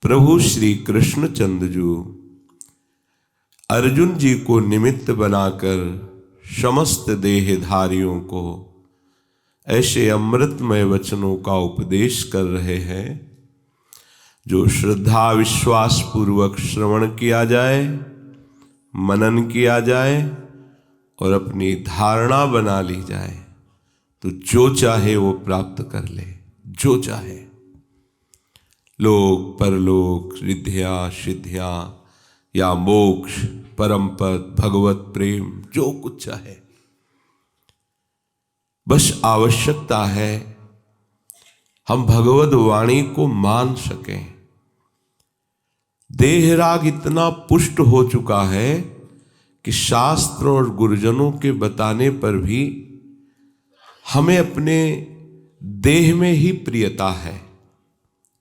प्रभु श्री कृष्णचंद्र जी अर्जुन जी को निमित्त बनाकर समस्त देहधारियों को ऐसे अमृतमय वचनों का उपदेश कर रहे हैं जो श्रद्धा विश्वास पूर्वक श्रवण किया जाए, मनन किया जाए और अपनी धारणा बना ली जाए तो जो चाहे वो प्राप्त कर ले। जो चाहे, लोक परलोक, रिद्धियां सिद्धियां या मोक्ष, परम पद, भगवत प्रेम, जो कुछ चाहे। बस आवश्यकता है हम भगवत वाणी को मान सकें। देहराग इतना पुष्ट हो चुका है कि शास्त्र और गुरुजनों के बताने पर भी हमें अपने देह में ही प्रियता है,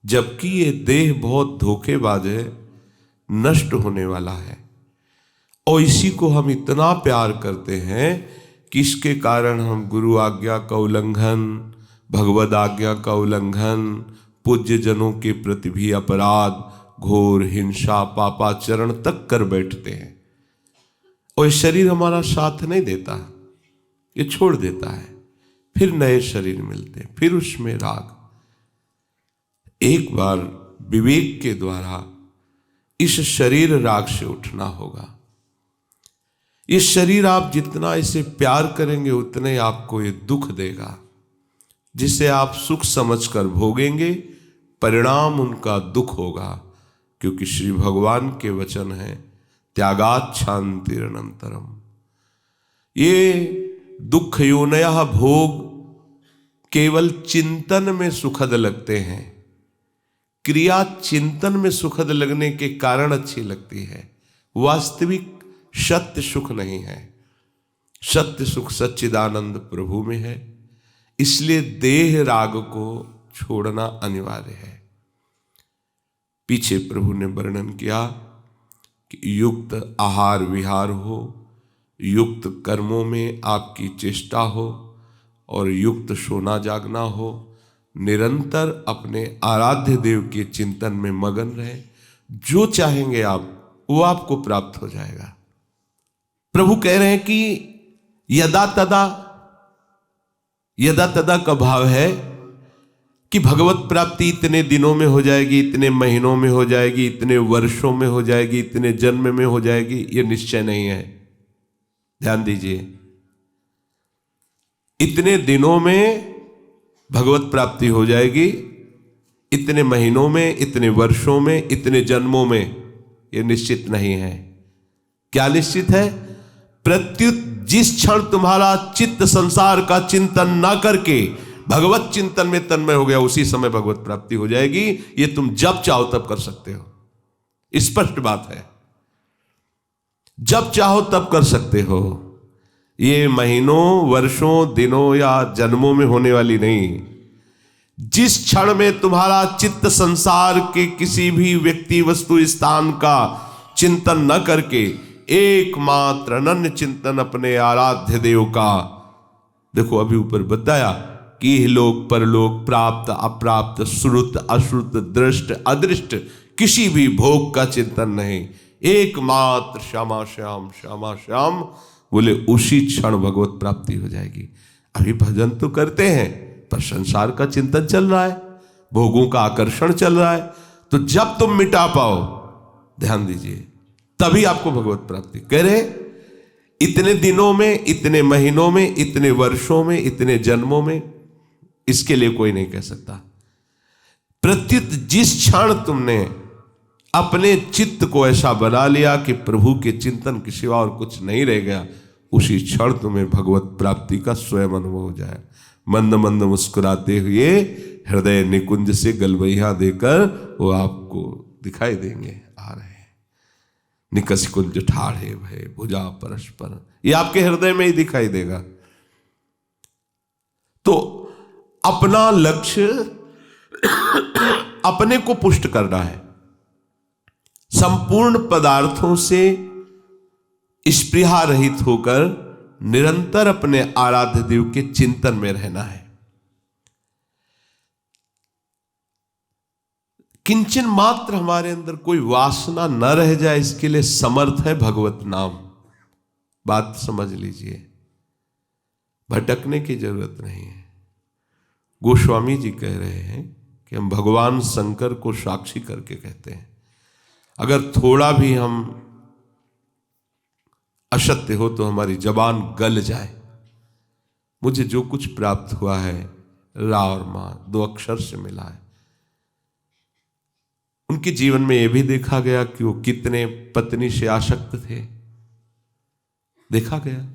जबकि ये देह बहुत धोखेबाज है, नष्ट होने वाला है। और इसी को हम इतना प्यार करते हैं कि इसके कारण हम गुरु आज्ञा का उल्लंघन, भगवद आज्ञा का उल्लंघन, पूज्य जनों के प्रति भी अपराध, घोर हिंसा, पापाचरण तक कर बैठते हैं। और ये शरीर हमारा साथ नहीं देता, ये छोड़ देता है, फिर नए शरीर मिलते, फिर उसमें राग। एक बार विवेक के द्वारा इस शरीर राग से उठना होगा। ये शरीर आप जितना इसे प्यार करेंगे उतने आपको ये दुख देगा, जिसे आप सुख समझकर भोगेंगे, परिणाम उनका दुख होगा। क्योंकि श्री भगवान के वचन है त्यागात् शांतिरनंतरम। ये दुख योनयः भोग केवल चिंतन में सुखद लगते हैं, क्रिया चिंतन में सुखद लगने के कारण अच्छी लगती है, वास्तविक सत्य सुख नहीं है। सत्य सुख सच्चिदानंद प्रभु में है। इसलिए देह राग को छोड़ना अनिवार्य है। पीछे प्रभु ने वर्णन किया कि युक्त आहार विहार हो, युक्त कर्मों में आपकी चेष्टा हो और युक्त सोना जागना हो, निरंतर अपने आराध्य देव के चिंतन में मगन रहे। जो चाहेंगे आप वो आपको प्राप्त हो जाएगा। प्रभु कह रहे हैं कि यदा तदा का भाव है कि भगवत प्राप्ति इतने दिनों में हो जाएगी, इतने महीनों में हो जाएगी, इतने वर्षों में हो जाएगी, इतने जन्म में हो जाएगी, ये निश्चय नहीं है। ध्यान दीजिए, इतने दिनों में भगवत प्राप्ति हो जाएगी, इतने महीनों में, इतने वर्षों में, इतने जन्मों में, ये निश्चित नहीं है। क्या निश्चित है? प्रत्युत जिस क्षण तुम्हारा चित्त संसार का चिंतन ना करके भगवत चिंतन में तन्मय हो गया, उसी समय भगवत प्राप्ति हो जाएगी। ये तुम जब चाहो तब कर सकते हो, स्पष्ट बात है। जब चाहो तब कर सकते हो। ये महीनों, वर्षों, दिनों या जन्मों में होने वाली नहीं। जिस क्षण में तुम्हारा चित्त संसार के किसी भी व्यक्ति, वस्तु, स्थान का चिंतन न करके एकमात्र अनन्य चिंतन अपने आराध्य देव का, देखो अभी ऊपर बताया कि लोक परलोक, प्राप्त अप्राप्त, श्रुत अश्रुत, दृष्ट अदृष्ट, किसी भी भोग का चिंतन नहीं, एकमात्र श्यामा श्याम श्यामा श्याम, बोले उसी क्षण भगवत प्राप्ति हो जाएगी। अभी भजन तो करते हैं पर संसार का चिंतन चल रहा है, भोगों का आकर्षण चल रहा है। तो जब तुम मिटा पाओ, ध्यान दीजिए, तभी आपको भगवत प्राप्ति। कह रहे इतने दिनों में, इतने महीनों में, इतने वर्षों में, इतने जन्मों में, इसके लिए कोई नहीं कह सकता। प्रत्युत जिस क्षण तुमने अपने चित्त को ऐसा बना लिया कि प्रभु के चिंतन के सिवा और कुछ नहीं रह गया, उसी क्षण तुम्हें भगवत प्राप्ति का स्वयं अनुभव हो जाए। मंद मंद मुस्कुराते हुए हृदय निकुंज से गलबैया देकर वो आपको दिखाई देंगे, आ रहे हैं। निकस कुंज ठाढ़े भय भुजा परस्पर, ये आपके हृदय में ही दिखाई देगा। तो अपना लक्ष्य अपने को पुष्ट करना है, संपूर्ण पदार्थों से स्पृहा रहित होकर निरंतर अपने आराध्य देव के चिंतन में रहना है। किंचन मात्र हमारे अंदर कोई वासना न रह जाए, इसके लिए समर्थ है भगवत नाम। बात समझ लीजिए, भटकने की जरूरत नहीं है। गोस्वामी जी कह रहे हैं कि हम भगवान शंकर को साक्षी करके कहते हैं, अगर थोड़ा भी हम असत्य हो तो हमारी जबान गल जाए। मुझे जो कुछ प्राप्त हुआ है रा और मां 2 अक्षर से मिला है। उनके जीवन में यह भी देखा गया कि वो कितने पत्नी से आसक्त थे, देखा गया।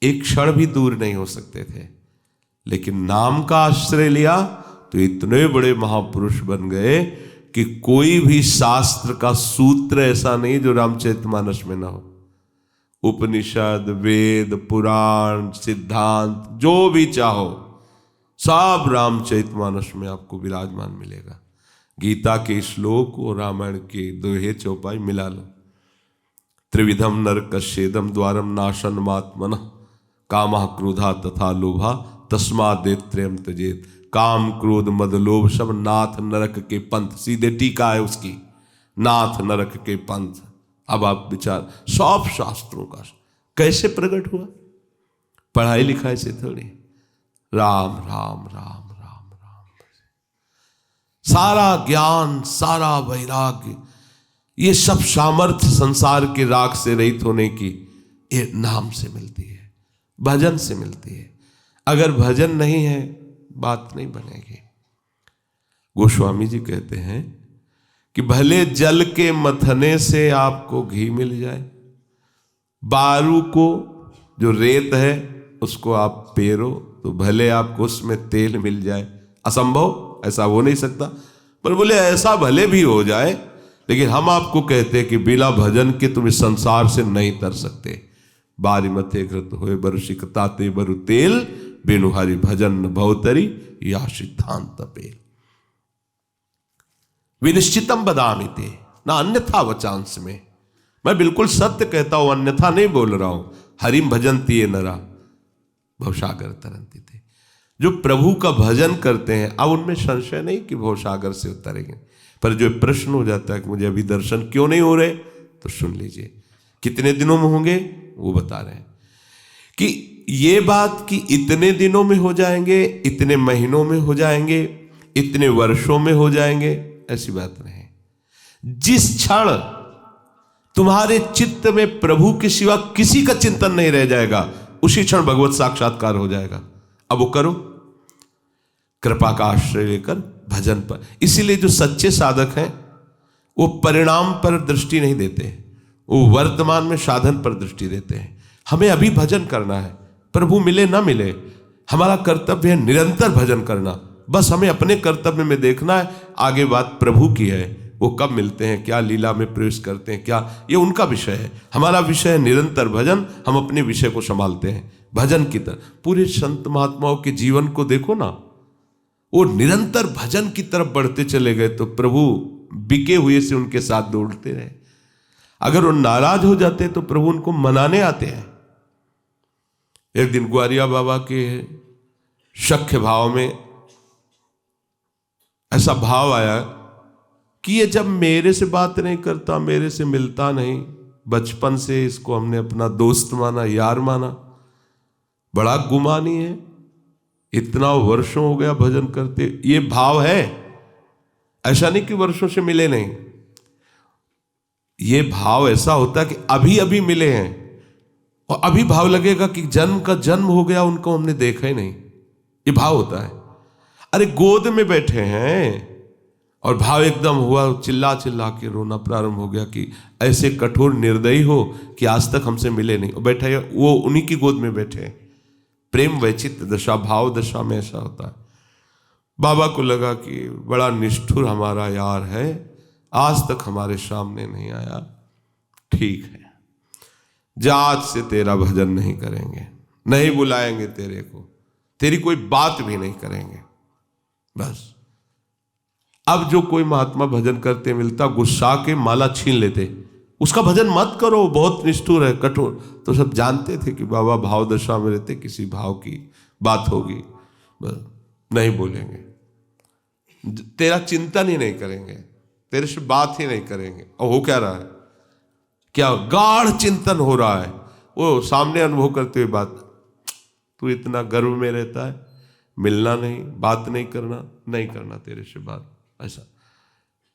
एक क्षण भी दूर नहीं हो सकते थे, लेकिन नाम का आश्रय लिया तो इतने बड़े महापुरुष बन गए कि कोई भी शास्त्र का सूत्र ऐसा नहीं जो रामचरितमानस में ना हो। उपनिषद, वेद, पुराण, सिद्धांत जो भी चाहो सब रामचरितमानस में आपको विराजमान मिलेगा। गीता के श्लोक और रामायण के दोहे चौपाई मिला लो। त्रिविधम नरकस्येदम द्वारम नाशनमात्मनः कामः क्रोधा तथा लोभा तस्मादेत्रयम् त्यजेत। काम, क्रोध, मद, लोभ सब नाथ नरक के पंथ। सीधे टीका है उसकी, नाथ नरक के पंथ। अब आप विचार, सब शास्त्रों का कैसे प्रकट हुआ? पढ़ाई लिखाई से थोड़ी। राम राम राम राम राम, सारा ज्ञान, सारा वैराग्य, ये सब सामर्थ्य संसार के राग से रहित होने की ये नाम से मिलती है, भजन से मिलती है। अगर भजन नहीं है बात नहीं बनेगी। गोस्वामी जी कहते हैं कि भले जल के मथने से आपको घी मिल जाए, बारू को जो रेत है उसको आप पेरो तो भले आपको उसमें तेल मिल जाए। असंभव, ऐसा हो नहीं सकता। पर बोले ऐसा भले भी हो जाए, लेकिन हम आपको कहते हैं कि बिना भजन के तुम इस संसार से नहीं तर सकते। बारी मथे कृत होए बरु सिकताते बरु तेल, बिनु हरि भजन न भवतरी या सिद्धांत पेल। विनिश्चितम बदामि ते ना अन्यथा वचांस में, मैं बिल्कुल सत्य कहता हूं, अन्यथा नहीं बोल रहा हूं। हरिम भजन्ति ये नरा भवसागर तरंती थे। जो प्रभु का भजन करते हैं, अब उनमें संशय नहीं कि भवसागर से उतरेंगे, पर जो प्रश्न हो जाता है कि मुझे अभी दर्शन क्यों नहीं हो रहे, तो सुन लीजिए कितने दिनों में होंगे। वो बता रहे हैं कि ये बात कि इतने दिनों में हो जाएंगे, इतने महीनों में हो जाएंगे, इतने वर्षों में हो जाएंगे, ऐसी बात नहीं। जिस क्षण तुम्हारे चित्त में प्रभु के सिवा किसी का चिंतन नहीं रह जाएगा, उसी क्षण भगवत साक्षात्कार हो जाएगा। अब वो करो, कृपा का आश्रय लेकर भजन पर। इसीलिए जो सच्चे साधक हैं वो परिणाम पर दृष्टि नहीं देते, वो वर्तमान में साधन पर दृष्टि देते हैं। हमें अभी भजन करना है, प्रभु मिले ना मिले, हमारा कर्तव्य है निरंतर भजन करना। बस हमें अपने कर्तव्य में देखना है, आगे बात प्रभु की है। वो कब मिलते हैं, क्या लीला में प्रवेश करते हैं, क्या, ये उनका विषय है। हमारा विषय है निरंतर भजन। हम अपने विषय को संभालते हैं भजन की तरफ। पूरे संत महात्माओं के जीवन को देखो ना, वो निरंतर भजन की तरफ बढ़ते चले गए, तो प्रभु बिके हुए से उनके साथ दौड़ते रहे। अगर वो नाराज हो जाते तो प्रभु उनको मनाने आते हैं। एक दिन ग्वारिया बाबा के सख्य भाव में ऐसा भाव आया कि ये जब मेरे से बात नहीं करता, मेरे से मिलता नहीं, बचपन से इसको हमने अपना दोस्त माना, यार माना, बड़ा गुमानी है, इतना वर्षों हो गया भजन करते, ये भाव है। ऐसा नहीं कि वर्षों से मिले नहीं, ये भाव ऐसा होता है कि अभी अभी मिले हैं और अभी भाव लगेगा कि जन्म का जन्म हो गया, उनको हमने देखा ही नहीं, ये भाव होता है। अरे गोद में बैठे हैं और भाव एकदम हुआ, चिल्ला चिल्ला के रोना प्रारंभ हो गया कि ऐसे कठोर निर्दयी हो कि आज तक हमसे मिले नहीं, और बैठे वो उन्हीं की गोद में बैठे हैं। प्रेम वैचित्र दशा, भाव दशा में ऐसा होता है। बाबा को लगा कि बड़ा निष्ठुर हमारा यार है, आज तक हमारे सामने नहीं आया, ठीक है, आज से तेरा भजन नहीं करेंगे, नहीं बुलाएंगे तेरे को, तेरी कोई बात भी नहीं करेंगे। बस अब जो कोई महात्मा भजन करते मिलता, गुस्सा के माला छीन लेते, उसका भजन मत करो, बहुत निष्ठुर है, कठोर। तो सब जानते थे कि बाबा भाव दशा में रहते, किसी भाव की बात होगी, बस नहीं बोलेंगे। तेरा चिंतन ही नहीं करेंगे, तेरे से बात ही नहीं करेंगे। और हो क्या रहा है, क्या गाढ़ चिंतन हो रहा है, वो सामने अनुभव करते हुए बात, तू इतना गर्व में रहता है, मिलना नहीं, बात नहीं करना तेरे से बात। ऐसा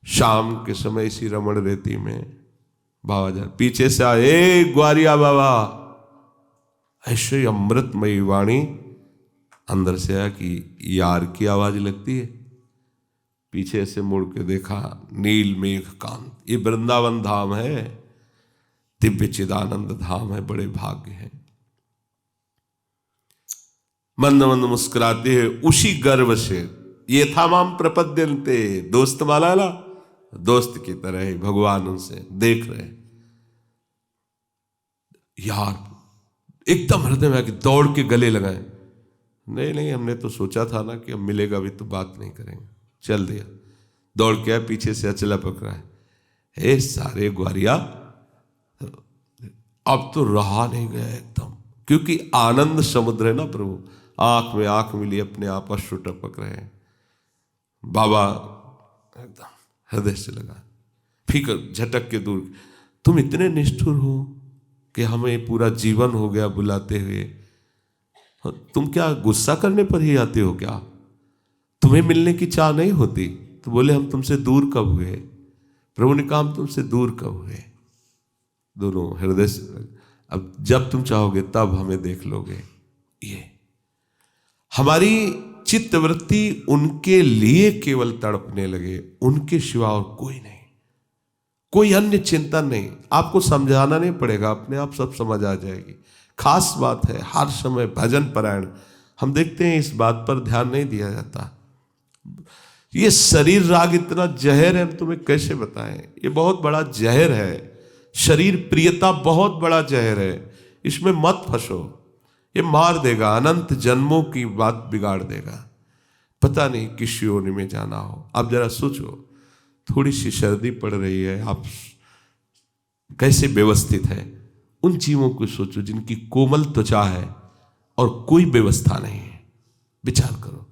शाम के समय इसी रमण रेती में बाबा जा पीछे से आए, ए ग्वारिया बाबा, ऐसे अमृतमयी वाणी अंदर से आया कि यार की आवाज लगती है। पीछे से मुड़ के देखा, नील मेघ कांत, ये वृंदावन धाम है, दिव्य चिदानंद धाम है, बड़े भाग्य हैं। मंद मंद मुस्कुराते हैं, उसी गर्व से ये था माम प्रपद्यन्ते, दोस्त वाला ना, दोस्त की तरह ही भगवान उनसे देख रहे। यार एकदम हृदय में आके दौड़ के गले लगाए, नहीं हमने तो सोचा था ना कि अब मिलेगा भी तो बात नहीं करेंगे, चल दिया। दौड़ के आया, पीछे से अचला पकड़ा है, हे सारे ग्वारिया, अब तो रहा नहीं गया एकदम, क्योंकि आनंद समुद्र है ना प्रभु, आंख में आंख मिली, अपने आप अश्रु टपक रहे हैं। बाबा एकदम हृदय से लगा, फिकर झटक के दूर, तुम इतने निष्ठुर हो कि हमें पूरा जीवन हो गया बुलाते हुए, तुम क्या गुस्सा करने पर ही आते हो क्या, तुम्हें मिलने की चाह नहीं होती? तो बोले हम तुमसे दूर कब हुए? प्रभु ने कहा हम तुमसे दूर कब हुए? दोनों हृदय से, अब जब तुम चाहोगे तब हमें देख लोगे। ये हमारी चित्तवृत्ति उनके लिए केवल तड़पने लगे, उनके सिवा और कोई नहीं, कोई अन्य चिंतन नहीं। आपको समझाना नहीं पड़ेगा, अपने आप सब समझ आ जाएगी। खास बात है, हर समय भजन परायण। हम देखते हैं इस बात पर ध्यान नहीं दिया जाता। ये शरीर राग इतना जहर है, हम तुम्हें कैसे बताएं, ये बहुत बड़ा जहर है। शरीर प्रियता बहुत बड़ा जहर है, इसमें मत फंसो, ये मार देगा, अनंत जन्मों की बात बिगाड़ देगा। पता नहीं किस योनि में जाना हो। आप जरा सोचो, थोड़ी सी सर्दी पड़ रही है, आप कैसे व्यवस्थित है, उन जीवों को सोचो जिनकी कोमल त्वचा है और कोई व्यवस्था नहीं है। विचार करो,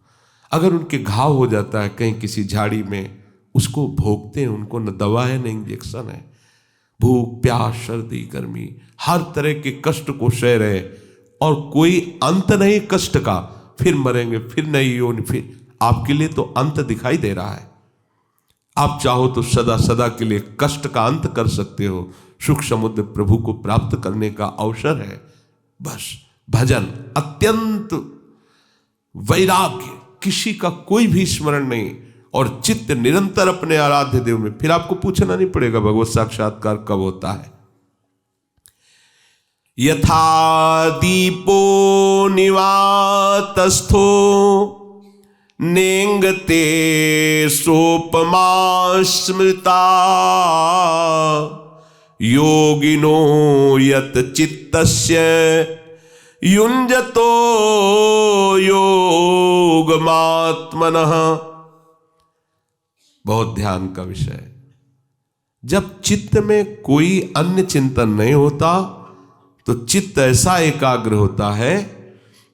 अगर उनके घाव हो जाता है कहीं किसी झाड़ी में, उसको भोगते हैं, उनको न दवा है न इंजेक्शन है, भूख प्यास सर्दी गर्मी हर तरह के कष्ट को सह रहे, और कोई अंत नहीं कष्ट का, फिर मरेंगे, फिर नई योनि, फिर आपके लिए तो अंत दिखाई दे रहा है। आप चाहो तो सदा सदा के लिए कष्ट का अंत कर सकते हो, सुख समुद्र प्रभु को प्राप्त करने का अवसर है। बस भजन, अत्यंत वैराग्य, किसी का कोई भी स्मरण नहीं, और चित्त निरंतर अपने आराध्य देव में। फिर आपको पूछना नहीं पड़ेगा भगवत साक्षात्कार कब होता है। यथा दीपो निवातस्थो नेंगते सोपमा स्मृता योगिनो यत चित्तस्य युञ्जतो योगमात्मनः। बहुत ध्यान का विषय है। जब चित्त में कोई अन्य चिंतन नहीं होता तो चित्त ऐसा एकाग्र होता है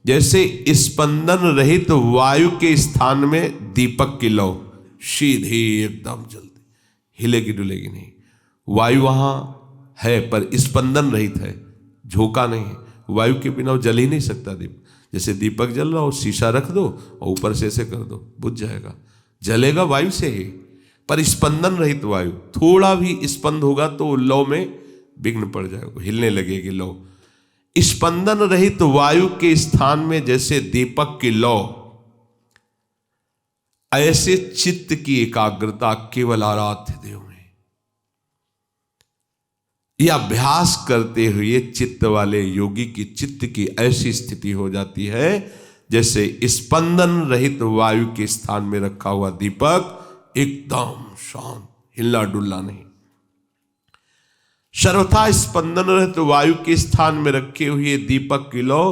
जैसे स्पंदन रहित तो वायु के स्थान में दीपक की लौ, सीधी एकदम जल्दी, हिलेगी डुलेगी नहीं। वायु वहां है पर स्पंदन रहित है, झोंका नहीं है। वायु के बिना जल ही नहीं सकता दीप। जैसे दीपक जल रहा हो, शीशा रख दो और ऊपर से ऐसे कर दो, बुझ जाएगा। जलेगा वायु से ही, पर स्पंदन रहित वायु। थोड़ा भी स्पंद होगा तो लौ में विघ्न पड़ जाएगा, हिलने लगेगी लौ। स्पंदन रहित वायु के स्थान में जैसे दीपक की लौ, ऐसे चित्त की एकाग्रता केवल आराध्य देव में। यह अभ्यास करते हुए चित्त वाले योगी की चित्त की ऐसी स्थिति हो जाती है जैसे स्पंदन रहित वायु के स्थान में रखा हुआ दीपक एकदम शांत, हिलना डुलना नहीं। सर्वथा स्पंदन रहित वायु के स्थान में रखे हुए दीपक की लौ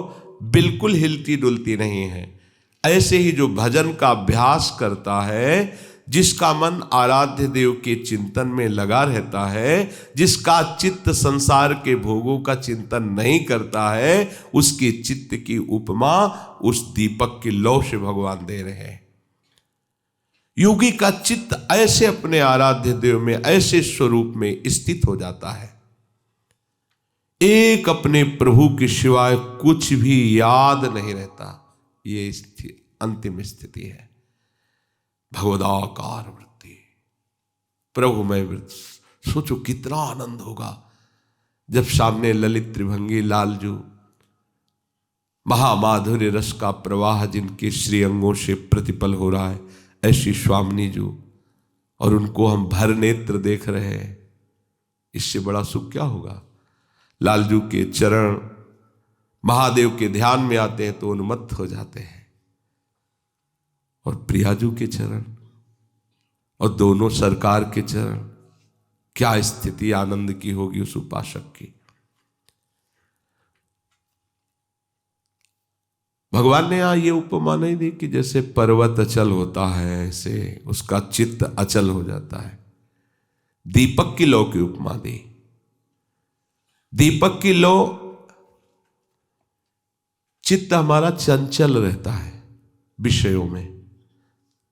बिल्कुल हिलती डुलती नहीं है। ऐसे ही जो भजन का अभ्यास करता है, जिसका मन आराध्य देव के चिंतन में लगा रहता है, जिसका चित्त संसार के भोगों का चिंतन नहीं करता है, उसकी चित्त की उपमा उस दीपक की लौ से भगवान दे रहे हैं। योगी का चित्त ऐसे अपने आराध्य देव में, ऐसे स्वरूप में स्थित हो जाता है, एक अपने प्रभु के सिवाय कुछ भी याद नहीं रहता। ये अंतिम स्थिति है, भगवदाकार वृत्ति, प्रभुमय वृत्ति। सोचो कितना आनंद होगा जब सामने ललित त्रिभंगी लालजू, महामाधुर्य रस का प्रवाह जिनके श्रीअंगों से प्रतिपल हो रहा है, ऐसी स्वामिनी जू, और उनको हम भर नेत्र देख रहे हैं। इससे बड़ा सुख क्या होगा। लालजू के चरण महादेव के ध्यान में आते हैं तो उन्मत्त हो जाते हैं, और प्रियाजू के चरण और दोनों सरकार के चरण, क्या स्थिति आनंद की होगी उस उपासक की। भगवान ने यहां ये उपमा नहीं दी कि जैसे पर्वत अचल होता है ऐसे उसका चित्त अचल हो जाता है। दीपक की लौ की उपमा दी। दीपक की लौ, चित्त हमारा चंचल रहता है विषयों में,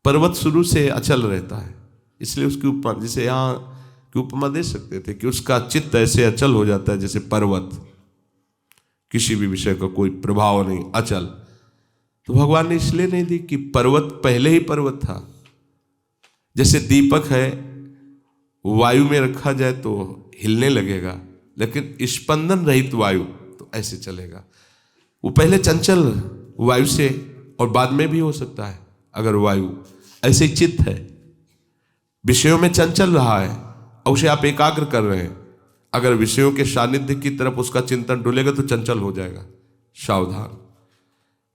पर्वत शुरू से अचल रहता है, इसलिए उसकी उपमा, जैसे यहां की उपमा दे सकते थे कि उसका चित्त ऐसे अचल हो जाता है जैसे पर्वत, किसी भी विषय का कोई प्रभाव नहीं, अचल। तो भगवान ने इसलिए नहीं दी कि पर्वत पहले ही पर्वत था। जैसे दीपक है, वायु में रखा जाए तो हिलने लगेगा, लेकिन स्पंदन रहित वायु तो ऐसे चलेगा। वो पहले चंचल वायु से, और बाद में भी हो सकता है अगर वायु, ऐसे चित्त है, विषयों में चंचल रहा है और उसे आप एकाग्र कर रहे हैं, अगर विषयों के सानिध्य की तरफ उसका चिंतन डुलेगा तो चंचल हो जाएगा। सावधान।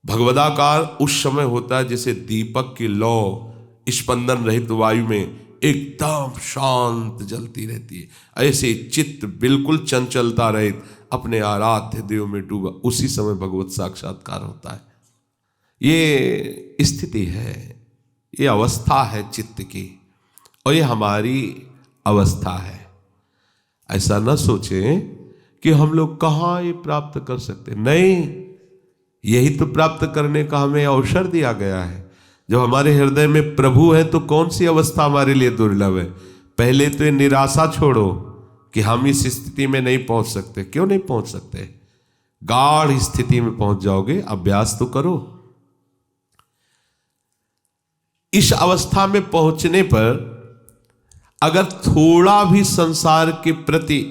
भगवदाकार उस समय होता है जैसे दीपक की लौ स्पंदन रहित वायु में एकदम शांत जलती रहती है, ऐसे चित्त बिल्कुल चंचलता रहित अपने आराध्य देव में डूबा, उसी समय भगवत साक्षात्कार होता है। ये स्थिति है, ये अवस्था है चित्त की, और ये हमारी अवस्था है। ऐसा न सोचें कि हम लोग कहाँ ये प्राप्त कर सकते, नहीं, यही तो प्राप्त करने का हमें अवसर दिया गया है। जब हमारे हृदय में प्रभु है तो कौन सी अवस्था हमारे लिए दुर्लभ है। पहले तो ये निराशा छोड़ो कि हम इस स्थिति में नहीं पहुंच सकते। क्यों नहीं पहुंच सकते? गाढ़ स्थिति में पहुंच जाओगे, अभ्यास तो करो। इस अवस्था में पहुंचने पर अगर थोड़ा भी संसार के प्रति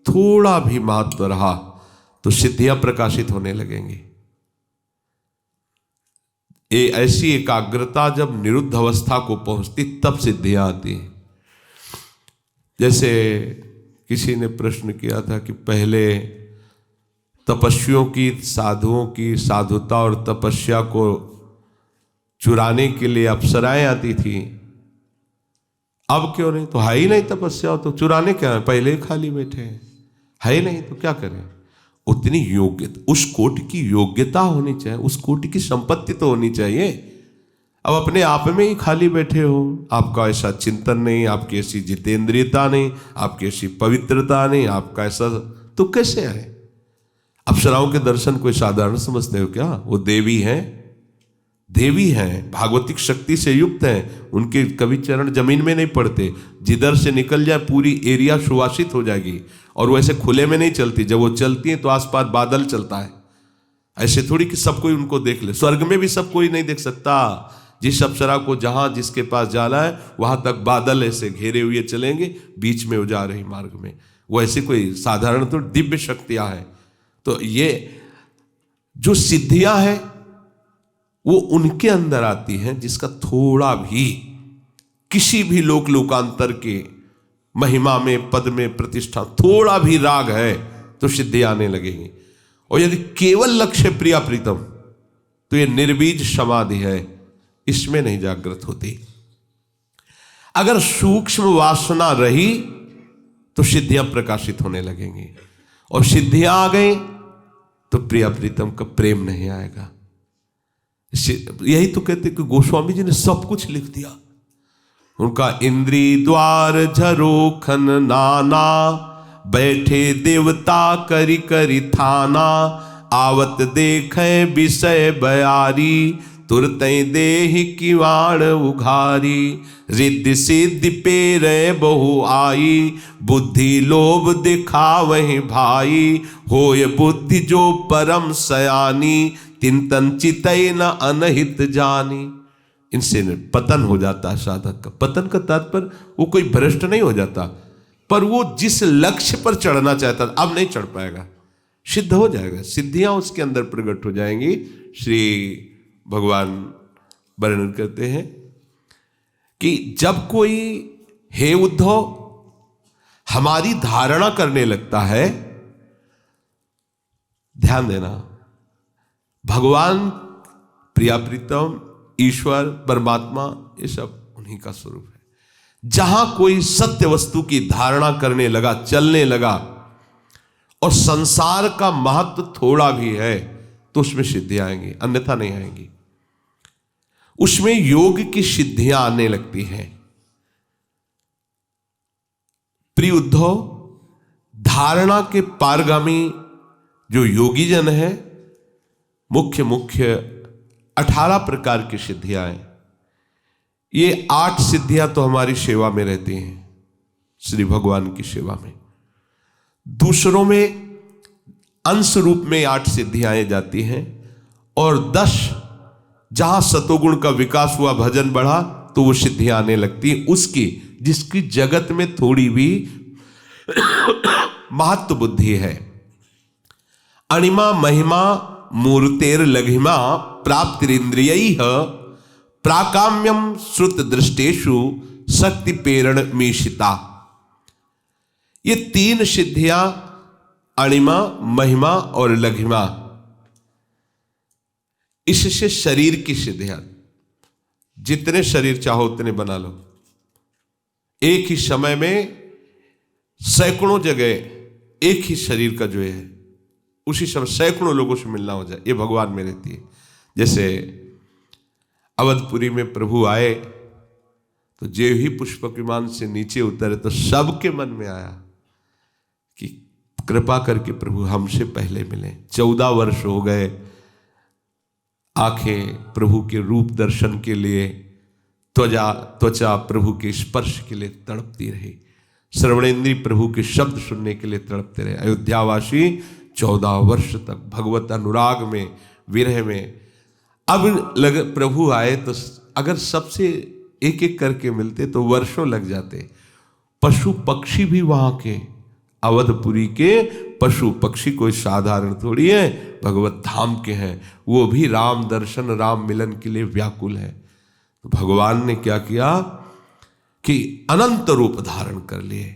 थोड़ा भी महत्व रहा तो सिद्धियां प्रकाशित होने लगेंगी। ये ऐसी एकाग्रता जब निरुद्ध अवस्था को पहुंचती तब सिद्धियां आती। जैसे किसी ने प्रश्न किया था कि पहले तपस्वियों की, साधुओं की साधुता और तपस्या को चुराने के लिए अप्सराएं आती थी, अब क्यों नहीं? तो है ही नहीं तपस्या, तो चुराने क्या है, पहले ही खाली बैठे हैं, है ही नहीं तो क्या करें। उतनी योग्यता, उस कोटि की योग्यता होनी चाहिए, उस कोटि की संपत्ति तो होनी चाहिए। अब अपने आप में ही खाली बैठे हो, आपका ऐसा चिंतन नहीं, आपकी ऐसी जितेंद्रियता नहीं, आपकी ऐसी पवित्रता नहीं, आपका ऐसा, तो कैसे है? अप्सराओं के दर्शन कोई साधारण समझते हो क्या? वो देवी हैं, देवी हैं, भागवतिक शक्ति से युक्त हैं। उनके कभी चरण जमीन में नहीं पड़ते, जिधर से निकल जाए पूरी एरिया सुवासित हो जाएगी। और वो ऐसे खुले में नहीं चलती, जब वो चलती है तो आसपास बादल चलता है। ऐसे थोड़ी कि सब कोई उनको देख ले, स्वर्ग में भी सब कोई नहीं देख सकता। जिस अप्सरा को जहां जिसके पास जाना है वहां तक बादल ऐसे घेरे हुए चलेंगे, बीच में वो जा रही मार्ग में, वो ऐसी कोई साधारण तो दिव्य शक्तियां हैं। तो ये जो सिद्धियां हैं वो उनके अंदर आती हैं जिसका थोड़ा भी, किसी भी लोक लोकांतर के महिमा में, पद में, प्रतिष्ठा, थोड़ा भी राग है तो सिद्धि आने लगेगी। और यदि केवल लक्ष्य प्रिया प्रीतम तो ये निर्बीज समाधि है, इसमें नहीं जागृत होती। अगर सूक्ष्म वासना रही तो सिद्धियां प्रकाशित होने लगेंगी, और सिद्धियां आ गई तो प्रिया प्रीतम का प्रेम नहीं आएगा। यही तो कहते कि गोस्वामी जी ने सब कुछ लिख दिया। उनका इंद्री द्वार झरोखन नाना, बैठे देवता करी करी थाना, आवत देखे विषय बयारी, तुरतई देहि किवाड़ उघारी, रिद्धि सिद्धि पेरे बहु आई, बुद्धि लोभ दिखावहि भाई, होय बुद्धि जो परम सयानी, तिन चितई न अनहित जानी। इनसे पतन हो जाता है साधक का। पतन का तात्पर्य वो कोई भ्रष्ट नहीं हो जाता, पर वो जिस लक्ष्य पर चढ़ना चाहता अब नहीं चढ़ पाएगा, सिद्ध हो जाएगा, सिद्धियां उसके अंदर प्रकट हो जाएंगी। श्री भगवान वर्णन करते हैं कि जब कोई हे उद्धव हमारी धारणा करने लगता है, ध्यान देना, भगवान प्रिया प्रीतम ईश्वर परमात्मा ये सब उन्हीं का स्वरूप है। जहां कोई सत्य वस्तु की धारणा करने लगा, चलने लगा, और संसार का महत्व थोड़ा भी है तो उसमें सिद्धियां आएंगी, अन्यथा नहीं आएंगी। उसमें योग की सिद्धियां आने लगती हैं। प्रिय उद्धव, धारणा के पारगामी जो योगी जन है, मुख्य 18 प्रकार की सिद्धियां हैं। ये 8 सिद्धियां तो हमारी सेवा में रहती हैं, श्री भगवान की सेवा में। दूसरों में अंश रूप में 8 सिद्धियां जाती हैं, और 10 जहां सतोगुण का विकास हुआ, भजन बढ़ा, तो वो सिद्धियां आने लगती हैं उसकी जिसकी जगत में थोड़ी भी महत्व बुद्धि है। अणिमा महिमा मूर्तेर लघिमा प्राप्तिरिंद्रियैः प्राकाम्यम श्रुत दृष्टेषु शक्ति प्रेरण मीशिता। ये 3 सिद्धियां, अणिमा, महिमा और लघिमा, इससे शरीर की सिद्धियां, जितने शरीर चाहो उतने बना लो। एक ही समय में सैकड़ों जगह एक ही शरीर का जो है उसी समय सैकड़ों लोगों से मिलना हो जाए, ये भगवान में रहती है। जैसे अवधपुरी में प्रभु आए तो जे ही पुष्पक विमान से नीचे उतरे तो सबके मन में आया कि कृपा करके प्रभु हमसे पहले मिले। 14 वर्ष हो गए, आंखें प्रभु के रूप दर्शन के लिए, त्वचा प्रभु के स्पर्श के लिए तड़पती रही, श्रवणेन्द्रिय प्रभु के शब्द सुनने के लिए तड़पते रहे। अयोध्यावासी 14 वर्ष तक भगवत अनुराग में, विरह में। अब प्रभु आए तो अगर सबसे एक एक करके मिलते तो वर्षों लग जाते। पशु पक्षी भी वहां के, अवधपुरी के पशु पक्षी कोई साधारण थोड़ी है, भगवत धाम के हैं, वो भी राम दर्शन राम मिलन के लिए व्याकुल है। तो भगवान ने क्या किया कि अनंत रूप धारण कर लिए।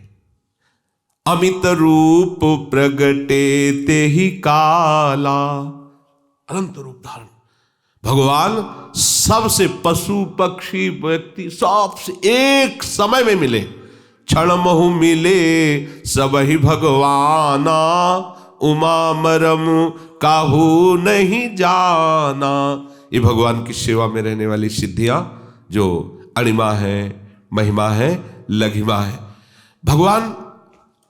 अमित रूप प्रगटे ते ही काला, अनंत रूप धारण। भगवान सबसे, पशु पक्षी व्यक्ति सबसे एक समय में मिले। क्षण महु मिले सब ही भगवाना, उमा मरम काहू नहीं जाना। ये भगवान की सेवा में रहने वाली सिद्धियां जो अणिमा है, महिमा है, लघिमा है। भगवान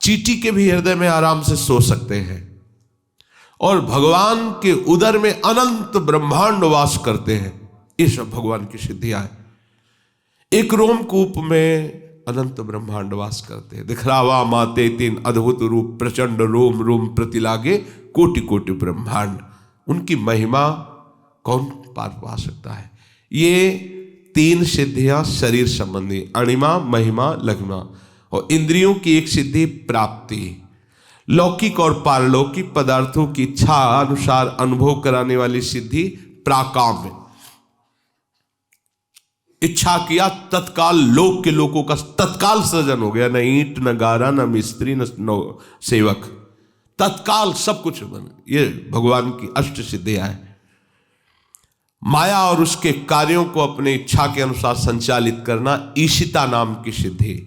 चींटी के भी हृदय में आराम से सो सकते हैं, और भगवान के उदर में अनंत ब्रह्मांड वास करते हैं। ये सब भगवान की सिद्धियां हैं। एक रोमकूप में अनंत ब्रह्मांड वास करते हैं। दिखरावा माते 3 अद्भुत रूप, प्रचंड रोम रोम प्रति लागे, कोटि कोटि ब्रह्मांड। उनकी महिमा कौन पार पा सकता है। ये 3 सिद्धियां शरीर संबंधी, अणिमा, महिमा, लघिमा। और इंद्रियों की एक सिद्धि प्राप्ति, लौकिक और पारलौकिक पदार्थों की इच्छा अनुसार अनुभव कराने वाली सिद्धि प्राकाम्य। इच्छा किया तत्काल लोक के लोगों का तत्काल सृजन हो गया, न ईंट न गारा न मिस्त्री न सेवक, तत्काल सब कुछ बन। ये भगवान की अष्ट सिद्धियां है। माया और उसके कार्यों को अपने इच्छा के अनुसार संचालित करना, ईशिता नाम की सिद्धि।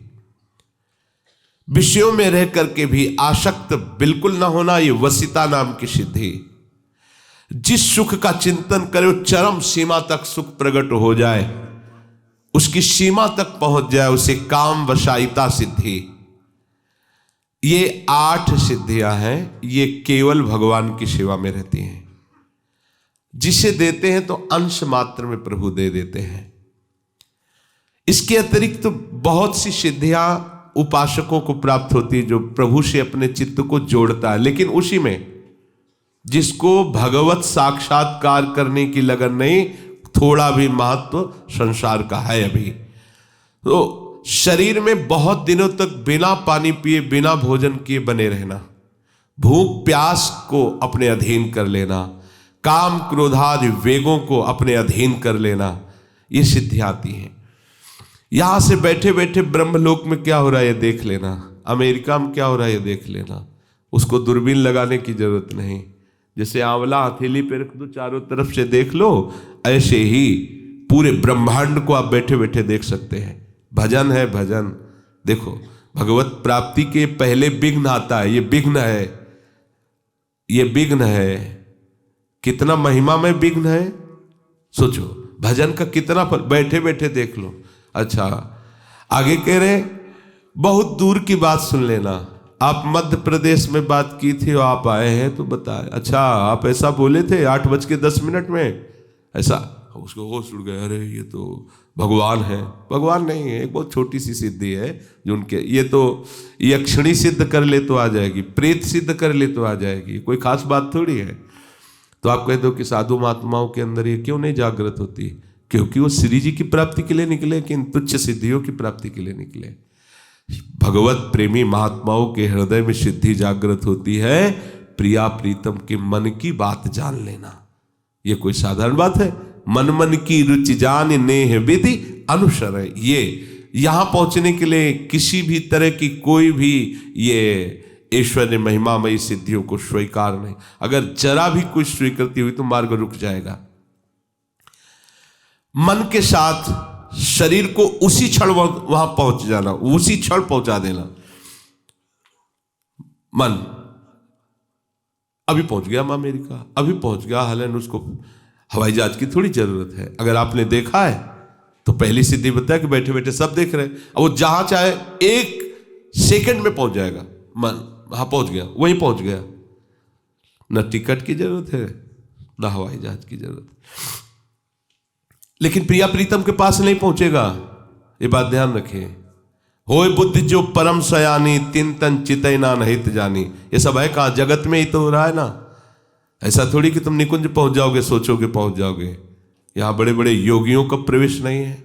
विषयों में रह करके भी आसक्त बिल्कुल ना होना, ये वसिता नाम की सिद्धि। जिस सुख का चिंतन करे चरम सीमा तक सुख प्रकट हो जाए, उसकी सीमा तक पहुंच जाए, उसे काम वशायिता सिद्धि। ये 8 सिद्धियां हैं, ये केवल भगवान की सेवा में रहती हैं। जिसे देते हैं तो अंश मात्र में प्रभु दे देते हैं। इसके अतिरिक्त तो बहुत सी सिद्धियां उपासकों को प्राप्त होती है जो प्रभु से अपने चित्त को जोड़ता है, लेकिन उसी में जिसको भगवत साक्षात्कार करने की लगन नहीं, थोड़ा भी महत्व संसार का है अभी। तो शरीर में बहुत दिनों तक बिना पानी पिए बिना भोजन किए बने रहना, भूख प्यास को अपने अधीन कर लेना, काम क्रोधादि वेगों को अपने अधीन कर लेना, ये सिद्धि आती है। यहां से बैठे बैठे ब्रह्मलोक में क्या हो रहा है ये देख लेना, अमेरिका में क्या हो रहा है ये देख लेना, उसको दूरबीन लगाने की जरूरत नहीं। जैसे आंवला हथेली पे रख दो चारों तरफ से देख लो, ऐसे ही पूरे ब्रह्मांड को आप बैठे बैठे देख सकते हैं। भजन है भजन। देखो भगवत प्राप्ति के पहले विघ्न आता है, ये विघ्न है, ये विघ्न है। कितना महिमा में विघ्न है, सोचो भजन का कितना फल, बैठे बैठे देख लो। अच्छा आगे कह रहे बहुत दूर की बात सुन लेना, आप मध्य प्रदेश में बात की थी और आप आए हैं तो बताए, अच्छा आप ऐसा बोले थे 8:10 में, ऐसा उसको होश उड़ गया, अरे ये तो भगवान है। भगवान नहीं है, एक बहुत छोटी सी सिद्धि है जो उनके, ये तो यक्षिणी सिद्ध कर ले तो आ जाएगी, प्रेत सिद्ध कर ले तो आ जाएगी, कोई खास बात थोड़ी है। तो आप कहते हो कि साधु महात्माओं के अंदर ये क्यों नहीं जागृत होती, क्योंकि वो श्री जी की प्राप्ति के लिए निकले कि इन तुच्छ सिद्धियों की प्राप्ति के लिए निकले। भगवत प्रेमी महात्माओं के हृदय में सिद्धि जागृत होती है प्रिया प्रीतम के मन की बात जान लेना। ये कोई साधारण बात है, मन मन की रुचि जान नेह विधि अनुसर। ये यहां पहुंचने के लिए किसी भी तरह की कोई भी ये ऐश्वर्य महिमामयी सिद्धियों को स्वीकार नहीं। अगर जरा भी कोई स्वीकृति हुई तो मार्ग रुक जाएगा। मन के साथ शरीर को उसी क्षण वहां पहुंच जाना, उसी क्षण पहुंचा देना। मन अभी पहुंच गया अमेरिका, अभी पहुंच गया हालैंड, उसको हवाई जहाज की थोड़ी जरूरत है। अगर आपने देखा है तो पहली सिद्धि बताया कि बैठे बैठे सब देख रहे हैं, वो जहां चाहे 1 सेकंड में पहुंच जाएगा। मन वहां पहुंच गया, वहीं पहुंच गया, न टिकट की जरूरत है न हवाई जहाज की जरूरत। लेकिन प्रिया प्रीतम के पास नहीं पहुंचेगा, ये बात ध्यान रखें। होय बुद्धि जो परम सयानी, तिन तन चितैना नहित जानी। ये सब है कहां, जगत में ही तो हो रहा है ना। ऐसा थोड़ी कि तुम निकुंज पहुंच जाओगे, सोचोगे पहुंच जाओगे। यहां बड़े बड़े योगियों का प्रवेश नहीं है।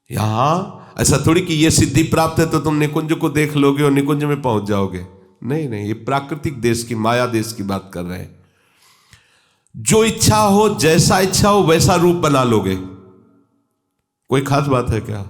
यहां ऐसा थोड़ी कि ये सिद्धि प्राप्त है तो तुम निकुंज को देख लोगे और निकुंज में पहुंच जाओगे। नहीं नहीं, ये प्राकृतिक देश की, माया देश की बात कर रहे हैं। जो इच्छा हो, जैसा इच्छा हो वैसा रूप बना लोगे। कोई खास बात है क्या?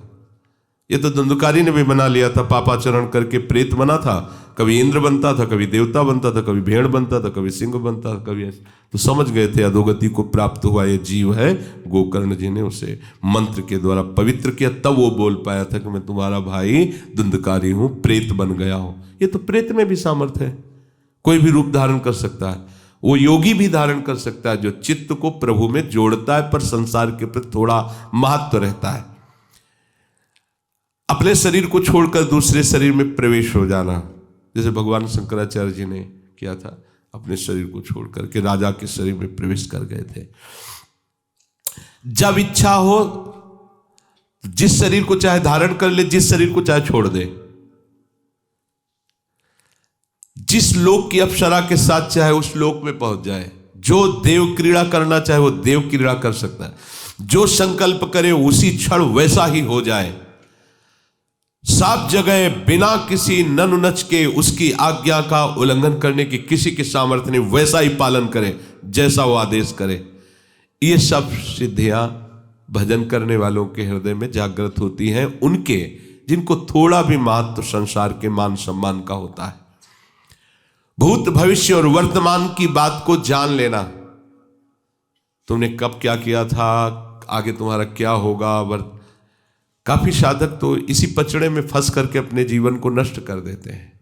ये तो धुंधकारी ने भी बना लिया था, पापाचरण करके प्रेत बना था। कभी इंद्र बनता था, कभी देवता बनता था, कभी भेड़ बनता था, कभी सिंह बनता था, कभी ऐसे। तो समझ गए थे अधोगति को प्राप्त हुआ ये जीव है। गोकर्ण जी ने उसे मंत्र के द्वारा पवित्र किया, तब वो बोल पाया था कि मैं तुम्हारा भाई धुंधकारी हूं, प्रेत बन गया हूं। ये तो प्रेत में भी सामर्थ्य है, कोई भी रूप धारण कर सकता है। वो योगी भी धारण कर सकता है जो चित्त को प्रभु में जोड़ता है, पर संसार के प्रति थोड़ा महत्व रहता है। अपने शरीर को छोड़कर दूसरे शरीर में प्रवेश हो जाना, जैसे भगवान शंकराचार्य जी ने किया था, अपने शरीर को छोड़ करके राजा के शरीर में प्रवेश कर गए थे। जब इच्छा हो जिस शरीर को चाहे धारण कर ले, जिस शरीर को चाहे छोड़ दे। जिस लोक की अप्सरा के साथ चाहे उस लोक में पहुंच जाए। जो देव क्रीड़ा करना चाहे वो देव क्रीड़ा कर सकता है। जो संकल्प करे उसी क्षण वैसा ही हो जाए। साफ जगह बिना किसी ननुनच के उसकी आज्ञा का उल्लंघन करने की किसी के सामर्थ्य नहीं, वैसा ही पालन करे जैसा वो आदेश करे। ये सब सिद्धियां भजन करने वालों के हृदय में जागृत होती हैं, उनके जिनको थोड़ा भी महत्व संसार के मान सम्मान का होता है। भूत भविष्य और वर्तमान की बात को जान लेना। तुमने कब क्या किया था, आगे तुम्हारा क्या होगा। काफी साधक तो इसी पचड़े में फंस करके अपने जीवन को नष्ट कर देते हैं।